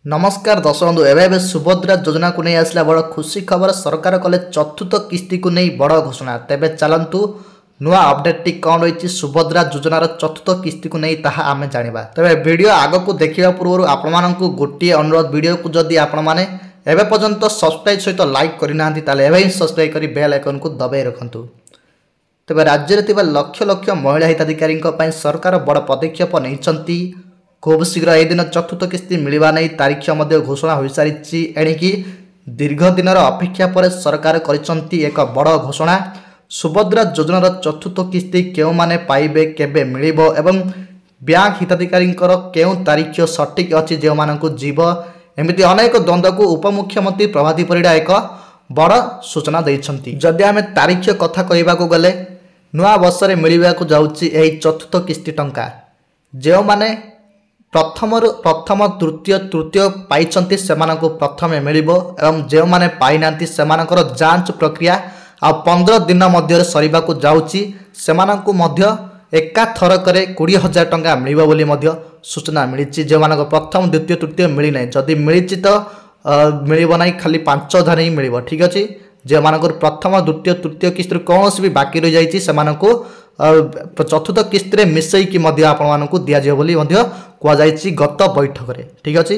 नमस्कार दर्शक बंधु एवं सुभद्रा योजना को नहीं आसला बड़ खुशी खबर सरकार कले चतुर्थ किस्ती को नहीं बड़ घोषणा तेबे चलतु नुआ अपडेट टी कौन रही सुभद्रा योजनार चतुर्थ किस्ती को नहीं ताहा आमे जानिबा। तेबे वीडियो आग को देखा पूर्व आपण गोटे अनुरोध वीडियो को जदि आपण मैंने एवं पर्यंत सब्सक्राइब सहित लाइक करना ही सब्सक्राइब कर बेल आइकन को दबाई रखु। तेबे राज्य में लक्ष लक्ष महिला हिताधिकारी सरकार बड़ पदक्षेप नहीं खूब शीघ्र यह दिन चतुर्थ किस्ती मिलवा नहीं तारीख घोषणा हो सारी एणिकी दीर्घ दिन अपेक्षा पर सरकार एक बड़ घोषणा। सुभद्रा योजनार चतुर्थ किस्ती क्यों माने पाइबे केबे मिलिबो एवं बैंक हिताधिकारी क्यों तारीख सठिक अच्छी जो मानक जीव एमती अनेक द्वंद्व को उपमुख्यमंत्री प्रभाती परिड़ा एक बड़ सूचना देइछंती। जदि आमे तारीख कथा कहबा को गले नुआ वर्ष में मिलवा को जाउची एही चतुर्थ किस्ती टंका जो माने प्रथम तृतीय पाई से प्रथम मिलिबो एवं जो माने पाई नांती सेमानकर जांच प्रक्रिया आ 15 दिन मध्य सरीबा को जाउची सेमानकु मध्य एका थरक 20,000 टंका मिलिबो बोली मध्य सूचना मिली। जो मानक प्रथम द्वितीय तृतीय मिली ना जदि मिली तो मिलिबो ना खाली 5,000 ही मिलिबो। ठीक अच्छे जो मानक प्रथम द्वितीय तृतीय किस्त कौन भी बाकी रही जाइए से चतुर्थ किस्त मिसईकी आपण मानक दिज्व बोली कहुई गत बैठक में। ठीक अच्छे।